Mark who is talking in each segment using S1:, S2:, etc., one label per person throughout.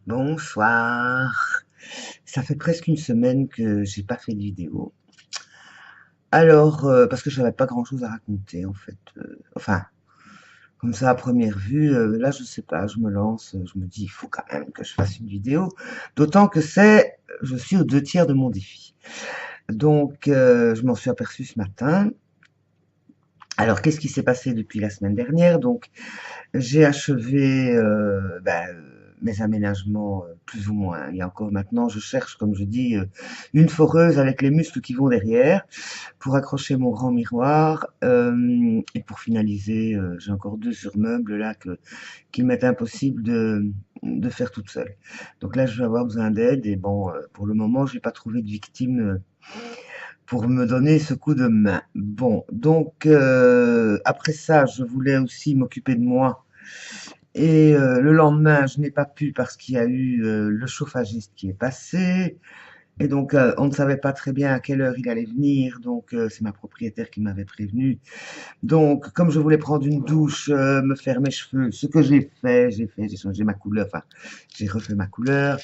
S1: Bonsoir. Ça fait presque une semaine que j'ai pas fait de vidéo. Alors, parce que j'avais pas grand-chose à raconter en fait. Enfin, comme ça à première vue, là je sais pas, je me lance, je me dis il faut quand même que je fasse une vidéo. D'autant que je suis aux 2 tiers de mon défi. Donc, je m'en suis aperçu ce matin. Alors, qu'est-ce qui s'est passé depuis la semaine dernière? Donc, j'ai achevé mes aménagements plus ou moins. Et encore maintenant, je cherche, comme je dis, une foreuse avec les muscles qui vont derrière pour accrocher mon grand miroir. Et pour finaliser, j'ai encore 2 surmeubles là qu'il m'est impossible de faire toute seule. Donc là, je vais avoir besoin d'aide. Et bon, pour le moment, j'ai pas trouvé de victime pour me donner ce coup de main. Bon, donc après ça, je voulais aussi m'occuper de moi et le lendemain, je n'ai pas pu parce qu'il y a eu le chauffagiste qui est passé. Et donc, on ne savait pas très bien à quelle heure il allait venir. Donc, c'est ma propriétaire qui m'avait prévenu. Donc, comme je voulais prendre une douche, me faire mes cheveux, ce que j'ai changé ma couleur. Enfin, j'ai refait ma couleur,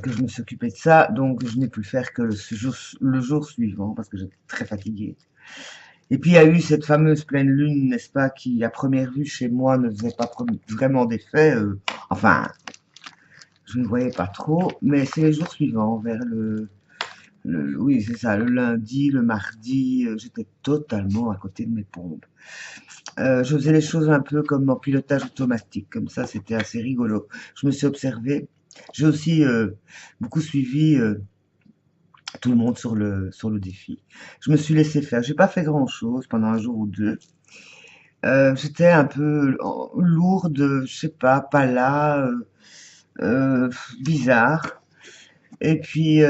S1: que je me suis occupé de ça. Donc, je n'ai pu le faire que le jour suivant parce que j'étais très fatiguée. Et puis il y a eu cette fameuse pleine lune, n'est-ce pas, qui à première vue chez moi ne faisait pas vraiment d'effet. Enfin, je ne voyais pas trop, mais c'est les jours suivants, vers oui, c'est ça, le lundi, le mardi, j'étais totalement à côté de mes pompes. Je faisais les choses un peu comme en pilotage automatique, comme ça, c'était assez rigolo. Je me suis observé. J'ai aussi beaucoup suivi tout le monde sur le défi. Je me suis laissé faire. J'ai pas fait grand-chose pendant un jour ou deux. J'étais un peu lourde, je sais pas là, bizarre. Et puis,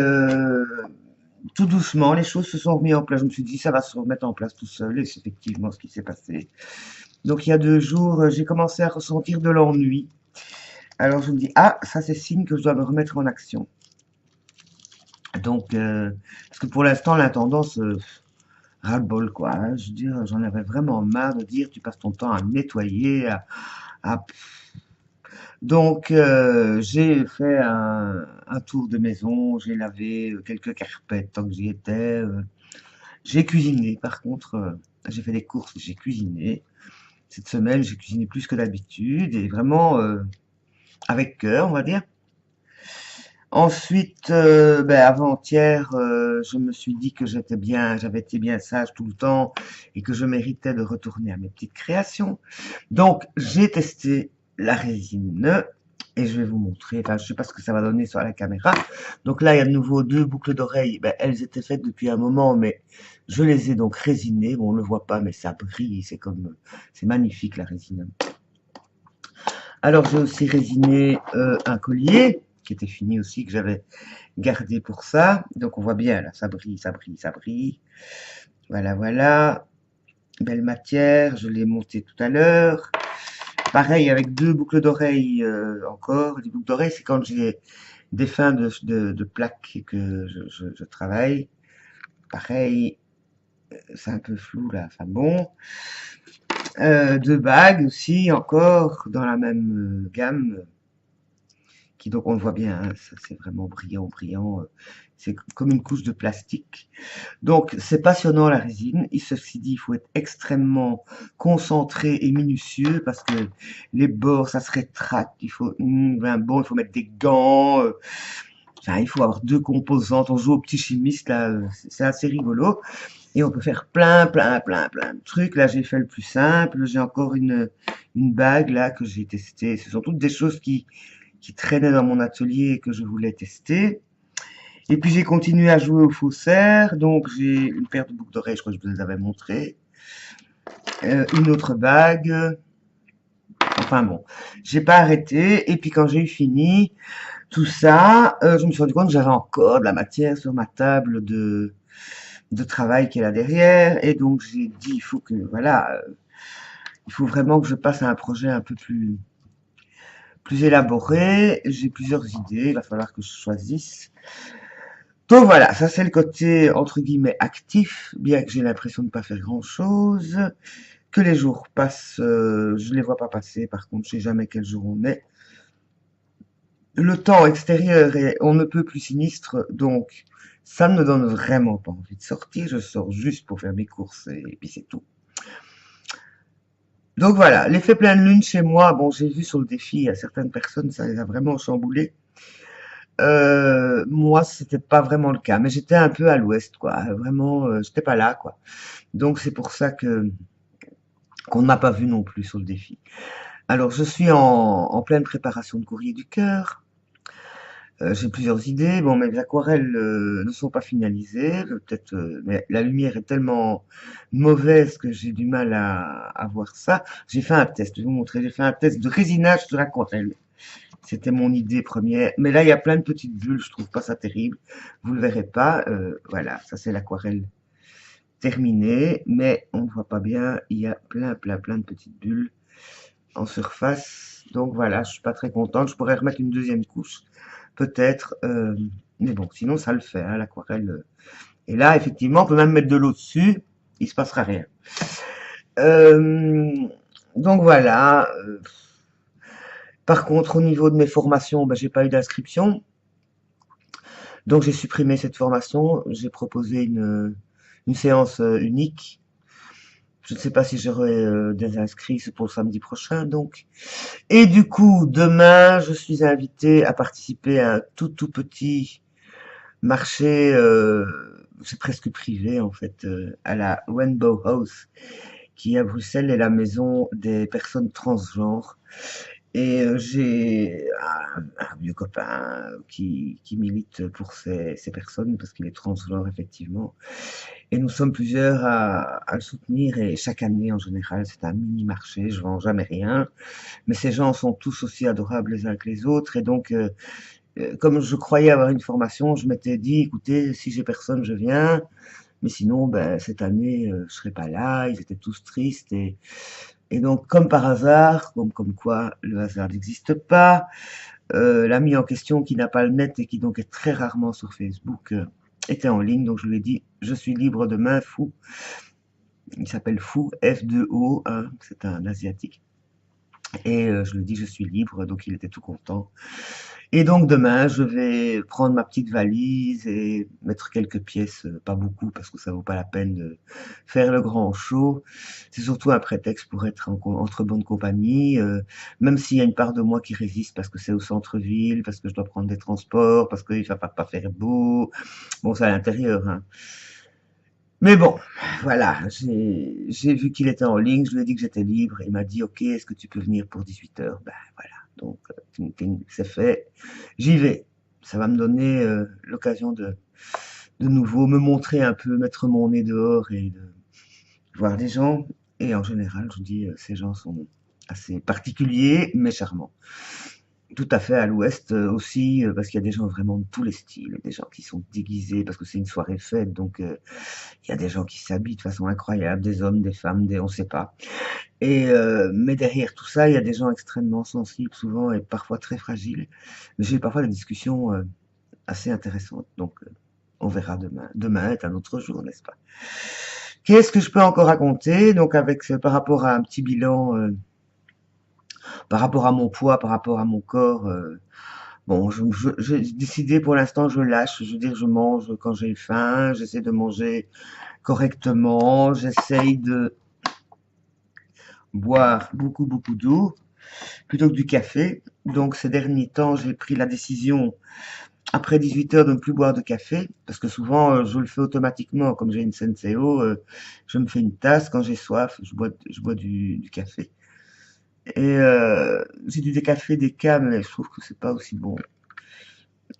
S1: tout doucement, les choses se sont remises en place. Je me suis dit, ça va se remettre en place tout seul. Et c'est effectivement ce qui s'est passé. Donc, il y a 2 jours, j'ai commencé à ressentir de l'ennui. Alors, je me dis, ah, ça c'est signe que je dois me remettre en action. Donc, parce que pour l'instant, l'intendance, ras-le-bol, quoi, hein. Je veux dire, j'en avais vraiment marre de dire, tu passes ton temps à nettoyer, à Donc, j'ai fait un tour de maison, j'ai lavé quelques carpettes tant que j'y étais. J'ai cuisiné, par contre, j'ai fait des courses, j'ai cuisiné. Cette semaine, j'ai cuisiné plus que d'habitude et vraiment avec cœur, on va dire. Ensuite, avant-hier, je me suis dit que j'avais été bien sage tout le temps et que je méritais de retourner à mes petites créations. Donc, j'ai testé la résine et je vais vous montrer. Enfin, je sais pas ce que ça va donner sur la caméra. Donc là, il y a de nouveau 2 boucles d'oreilles. Ben, elles étaient faites depuis un moment, mais je les ai donc résinées. Bon, on le voit pas, mais ça brille. C'est magnifique la résine. Alors, j'ai aussi résiné un collier qui était fini aussi, que j'avais gardé pour ça. Donc, on voit bien là, ça brille, ça brille, ça brille. Voilà, voilà. Belle matière. Je l'ai monté tout à l'heure. Pareil avec 2 boucles d'oreilles encore. Les boucles d'oreilles, c'est quand j'ai des fins de plaques et que je travaille. Pareil, c'est un peu flou là. Enfin bon. 2 bagues aussi, encore dans la même gamme. Qui donc on le voit bien, hein, ça, c'est vraiment brillant, brillant. C'est comme une couche de plastique. Donc, c'est passionnant la résine. Ceci dit, il faut être extrêmement concentré et minutieux parce que les bords, ça se rétracte. Il faut mettre des gants. Enfin, il faut avoir 2 composantes. On joue au petit chimiste, là. C'est assez rigolo. Et on peut faire plein, plein, plein, plein de trucs. Là, j'ai fait le plus simple. J'ai encore une bague, là, que j'ai testée. Ce sont toutes des choses qui traînaient dans mon atelier et que je voulais tester. Et puis j'ai continué à jouer au faussaire, donc j'ai une paire de boucles d'oreilles, je crois que je vous les avais montrées, une autre bague, enfin bon, j'ai pas arrêté, et puis quand j'ai eu fini tout ça, je me suis rendu compte que j'avais encore de la matière sur ma table de travail qui est là derrière, et donc j'ai dit, il faut que, voilà, il faut vraiment que je passe à un projet un peu plus élaboré, j'ai plusieurs idées, il va falloir que je choisisse. Donc voilà, ça c'est le côté entre guillemets actif, bien que j'ai l'impression de ne pas faire grand-chose, que les jours passent, je les vois pas passer, par contre je sais jamais quel jour on est. le temps extérieur est on ne peut plus sinistre, donc ça ne me donne vraiment pas envie de sortir. Je sors juste pour faire mes courses et puis c'est tout. Donc voilà, l'effet pleine lune chez moi, bon, j'ai vu sur le défi, à certaines personnes, ça les a vraiment chamboulés. Moi, c'était pas vraiment le cas, mais j'étais un peu à l'ouest, quoi. Vraiment, j'étais pas là, quoi. Donc c'est pour ça que qu'on ne m'a pas vu non plus sur le défi. Alors je suis en pleine préparation de courrier du cœur. J'ai plusieurs idées. Bon, mes aquarelles ne sont pas finalisées. Peut-être, mais la lumière est tellement mauvaise que j'ai du mal à voir ça. J'ai fait un test. Je vais vous montrer. J'ai fait un test de résinage sur aquarelle. C'était mon idée première. Mais là, il y a plein de petites bulles. Je trouve pas ça terrible. Vous le verrez pas. Voilà, ça c'est l'aquarelle terminée. Mais on ne voit pas bien. Il y a plein de petites bulles en surface. Donc voilà, je suis pas très contente. Je pourrais remettre une deuxième couche, peut-être. Mais bon, sinon ça le fait, hein, l'aquarelle. Et là, effectivement, on peut même mettre de l'eau dessus. Il se passera rien. Euh, donc voilà. Par contre, au niveau de mes formations, ben, j'ai pas eu d'inscription. Donc j'ai supprimé cette formation. J'ai proposé une séance unique. Je ne sais pas si j'aurai des inscrits, c'est pour le samedi prochain, donc. Et du coup, demain, je suis invité à participer à un tout petit marché, c'est presque privé en fait, à la Rainbow House, qui à Bruxelles est la maison des personnes transgenres. Et j'ai un vieux copain qui milite pour ces personnes parce qu'il est transgenre effectivement. Et nous sommes plusieurs à le soutenir et chaque année en général c'est un mini marché, je vends jamais rien, mais ces gens sont tous aussi adorables les uns que les autres et donc comme je croyais avoir une formation, je m'étais dit écoutez si j'ai personne je viens, mais sinon ben cette année je serai pas là, ils étaient tous tristes et donc comme par hasard, comme quoi le hasard n'existe pas, l'ami en question qui n'a pas le net et qui donc est très rarement sur Facebook était en ligne, donc je lui ai dit je suis libre demain, fou. Il s'appelle Fou, F2O, hein, c'est un asiatique. Et je lui ai dit je suis libre, donc il était tout content. Et donc demain, je vais prendre ma petite valise et mettre quelques pièces, pas beaucoup parce que ça vaut pas la peine de faire le grand show. C'est surtout un prétexte pour être entre bonne compagnie, même s'il y a une part de moi qui résiste parce que c'est au centre-ville, parce que je dois prendre des transports, parce qu'il va pas faire beau. Bon, c'est à l'intérieur, hein. Mais bon, voilà, j'ai vu qu'il était en ligne, je lui ai dit que j'étais libre, il m'a dit ok, est-ce que tu peux venir pour 18 heures? Ben voilà, donc ting, ting, c'est fait, j'y vais. Ça va me donner l'occasion de nouveau me montrer un peu, mettre mon nez dehors et de voir des gens. Et en général, je vous dis, ces gens sont assez particuliers, mais charmants. Tout à fait à l'ouest aussi, parce qu'il y a des gens vraiment de tous les styles, des gens qui sont déguisés parce que c'est une soirée fête, donc il y a des gens qui s'habillent de façon incroyable, des hommes, des femmes, des on sait pas. Et mais derrière tout ça, il y a des gens extrêmement sensibles souvent et parfois très fragiles. J'ai eu parfois des discussions assez intéressantes, donc on verra demain. Demain est un autre jour, n'est-ce pas? Qu'est-ce que je peux encore raconter? Donc avec par rapport à un petit bilan, par rapport à mon poids, par rapport à mon corps. Bon, j'ai décidé pour l'instant, je lâche. Je veux dire, je mange quand j'ai faim, j'essaie de manger correctement, j'essaye de boire beaucoup d'eau plutôt que du café. Donc ces derniers temps, j'ai pris la décision après 18 heures de ne plus boire de café parce que souvent je le fais automatiquement. Comme j'ai une Senseo, je me fais une tasse quand j'ai soif, je bois du café. Et j'ai du décafé des cas, mais je trouve que c'est pas aussi bon.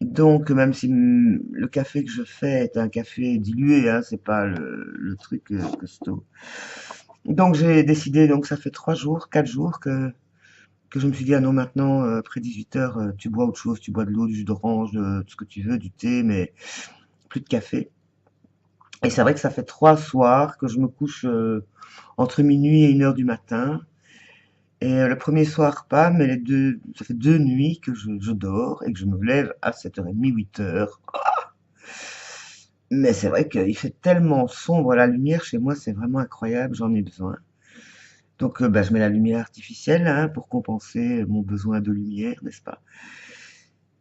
S1: Donc, même si le café que je fais est un café dilué, hein, c'est pas le truc costaud. Donc, j'ai décidé, donc ça fait 3 jours, 4 jours que je me suis dit, ah non, maintenant, après 18 heures, tu bois autre chose, tu bois de l'eau, du jus d'orange, de ce que tu veux, du thé, mais plus de café. Et c'est vrai que ça fait 3 soirs que je me couche entre minuit et 1 heure du matin. Et le premier soir pas, mais ça fait 2 nuits que je dors et que je me lève à 7h30, 8 heures. Mais c'est vrai qu'il fait tellement sombre, la lumière chez moi, c'est vraiment incroyable, j'en ai besoin. Donc bah, je mets la lumière artificielle hein, pour compenser mon besoin de lumière, n'est-ce pas?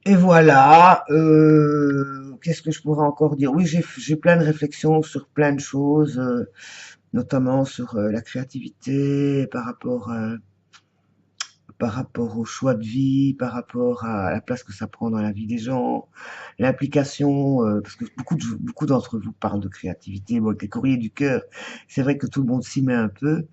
S1: Et voilà, qu'est-ce que je pourrais encore dire? Oui, j'ai plein de réflexions sur plein de choses, notamment sur la créativité, par rapport au choix de vie, par rapport à la place que ça prend dans la vie des gens, l'implication, parce que beaucoup d'entre vous parlent de créativité, bon, avec les courriers du cœur, c'est vrai que tout le monde s'y met un peu.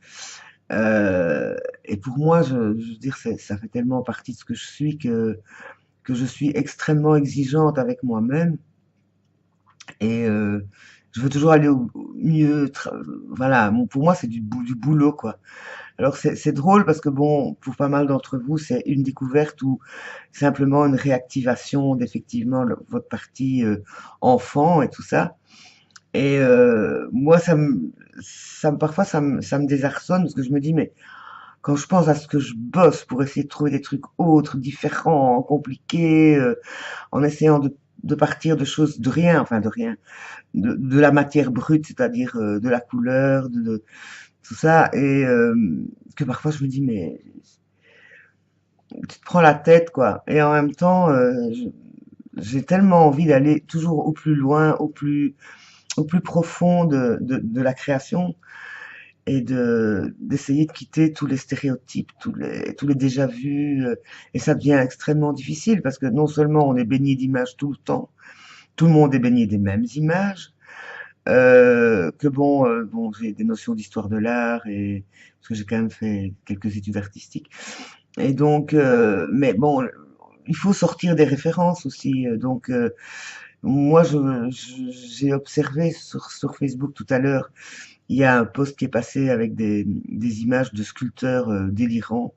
S1: Euh, et pour moi, je veux dire, ça fait tellement partie de ce que je suis que je suis extrêmement exigeante avec moi-même et je veux toujours aller au mieux. Voilà, pour moi, c'est du boulot, quoi. Alors c'est drôle parce que bon, pour pas mal d'entre vous, c'est une découverte ou simplement une réactivation d'effectivement votre partie enfant et tout ça. Et moi, parfois, ça me désarçonne parce que je me dis, mais quand je pense à ce que je bosse pour essayer de trouver des trucs autres, différents, compliqués, en essayant de partir de choses de rien, enfin de rien, de la matière brute, c'est-à-dire de la couleur, de tout ça, et que parfois je me dis, mais tu te prends la tête, quoi. Et en même temps, j'ai tellement envie d'aller toujours au plus loin, au plus profond de la création et d'essayer de quitter tous les stéréotypes, tous les déjà vus. Et ça devient extrêmement difficile parce que non seulement on est baigné d'images tout le temps, tout le monde est baigné des mêmes images, que bon, j'ai des notions d'histoire de l'art et parce que j'ai quand même fait quelques études artistiques. Et donc, mais bon, il faut sortir des références aussi. Donc, moi, j'ai observé sur Facebook tout à l'heure, il y a un post qui est passé avec des images de sculpteurs délirants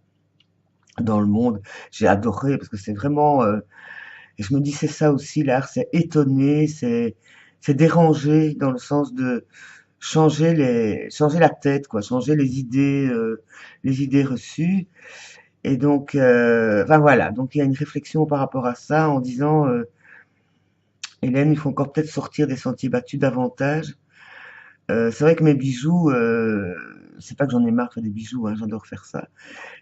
S1: dans le monde. J'ai adoré parce que c'est vraiment, et je me dis c'est ça aussi l'art, c'est étonner, c'est déranger dans le sens de changer la tête, quoi, changer les idées reçues. Et donc, enfin voilà, donc il y a une réflexion par rapport à ça en disant, Hélène, il faut encore peut-être sortir des sentiers battus davantage. C'est vrai que mes bijoux, c'est pas que j'en ai marre de faire des bijoux, hein, j'adore faire ça,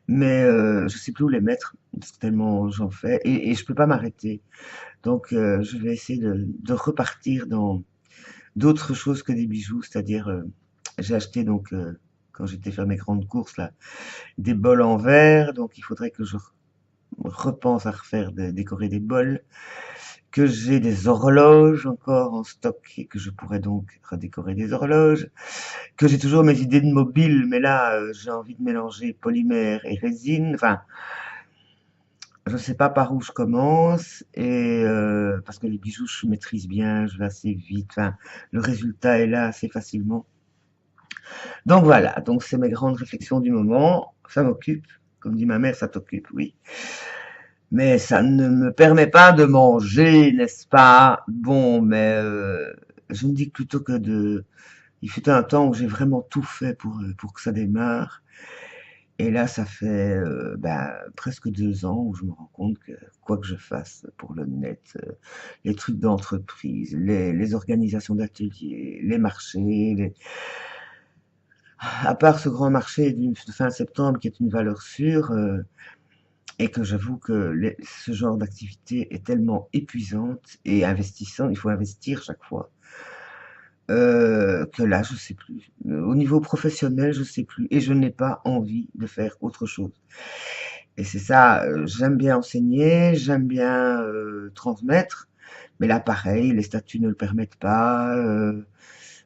S1: mais je sais plus où les mettre, parce que tellement j'en fais, et je peux pas m'arrêter. Donc, je vais essayer de repartir dans d'autres choses que des bijoux, c'est-à-dire, j'ai acheté donc, quand j'étais faire mes grandes courses là, des bols en verre, donc il faudrait que je repense à refaire décorer des bols, que j'ai des horloges encore en stock et que je pourrais donc redécorer des horloges, que j'ai toujours mes idées de mobile, mais là j'ai envie de mélanger polymère et résine, enfin je sais pas par où je commence et parce que les bijoux je maîtrise bien, je vais assez vite, enfin le résultat est là assez facilement. Donc voilà, donc c'est mes grandes réflexions du moment, ça m'occupe, comme dit ma mère, ça t'occupe, oui. Mais ça ne me permet pas de manger, n'est-ce pas? Bon, mais je me dis que plutôt que de... Il fut un temps où j'ai vraiment tout fait pour que ça démarre. Et là, ça fait presque 2 ans où je me rends compte que quoi que je fasse pour le net, les trucs d'entreprise, les organisations d'ateliers, les marchés, à part ce grand marché de fin septembre qui est une valeur sûre, et que j'avoue que ce genre d'activité est tellement épuisante et investissant, il faut investir chaque fois, que là, je sais plus. Au niveau professionnel, je sais plus et je n'ai pas envie de faire autre chose. Et c'est ça, j'aime bien enseigner, j'aime bien transmettre, mais là, pareil, les statuts ne le permettent pas,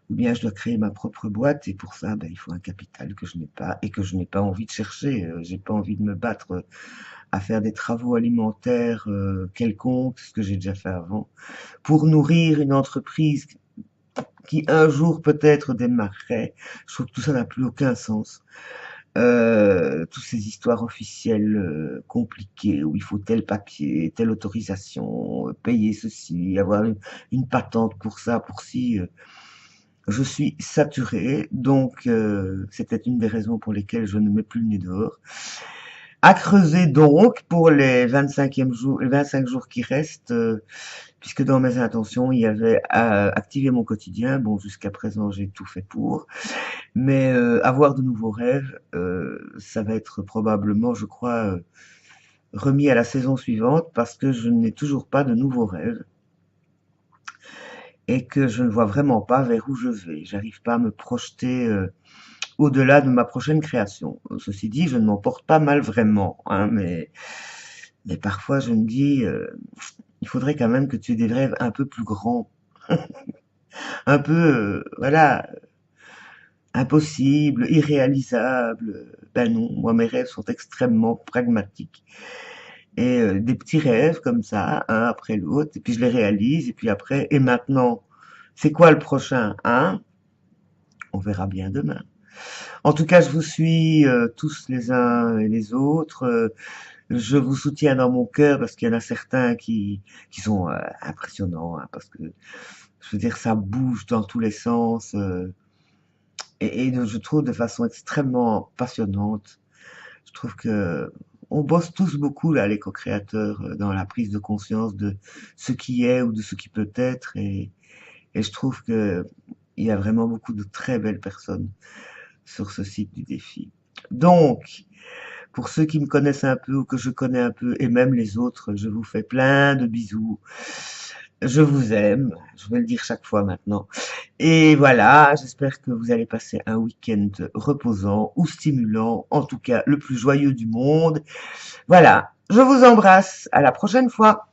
S1: ou bien je dois créer ma propre boîte et pour ça, ben, il faut un capital que je n'ai pas et que je n'ai pas envie de chercher. J'ai pas envie de me battre à faire des travaux alimentaires quelconques, ce que j'ai déjà fait avant, pour nourrir une entreprise qui un jour peut-être démarrerait. Je trouve que tout ça n'a plus aucun sens. Toutes ces histoires officielles compliquées où il faut tel papier, telle autorisation, payer ceci, avoir une patente pour ça, pour ci. Je suis saturé, donc c'était une des raisons pour lesquelles je ne mets plus le nez dehors. À creuser donc pour les 25 jours qui restent, puisque dans mes intentions, il y avait activer mon quotidien. Bon, jusqu'à présent, j'ai tout fait pour. Mais avoir de nouveaux rêves, ça va être probablement, je crois, remis à la saison suivante parce que je n'ai toujours pas de nouveaux rêves et que je ne vois vraiment pas vers où je vais. J'arrive pas à me projeter au-delà de ma prochaine création. Ceci dit, je ne m'en porte pas mal vraiment, hein, mais parfois je me dis, il faudrait quand même que tu aies des rêves un peu plus grands, un peu, voilà, impossibles, irréalisables. Ben non, moi mes rêves sont extrêmement pragmatiques. Et des petits rêves comme ça, un après l'autre, et puis je les réalise, et puis après, et maintenant, c'est quoi le prochain, hein? On verra bien demain. En tout cas, je vous suis tous les uns et les autres. Je vous soutiens dans mon cœur parce qu'il y en a certains qui sont impressionnants, hein, parce que je veux dire, ça bouge dans tous les sens et je trouve de façon extrêmement passionnante. Je trouve que on bosse tous beaucoup là, les co-créateurs, dans la prise de conscience de ce qui est ou de ce qui peut être et je trouve que il y a vraiment beaucoup de très belles personnes sur ce site du défi. Donc, pour ceux qui me connaissent un peu ou que je connais un peu, et même les autres, je vous fais plein de bisous. Je vous aime, je vais le dire chaque fois maintenant. Et voilà, j'espère que vous allez passer un week-end reposant ou stimulant, en tout cas le plus joyeux du monde. Voilà, je vous embrasse, à la prochaine fois.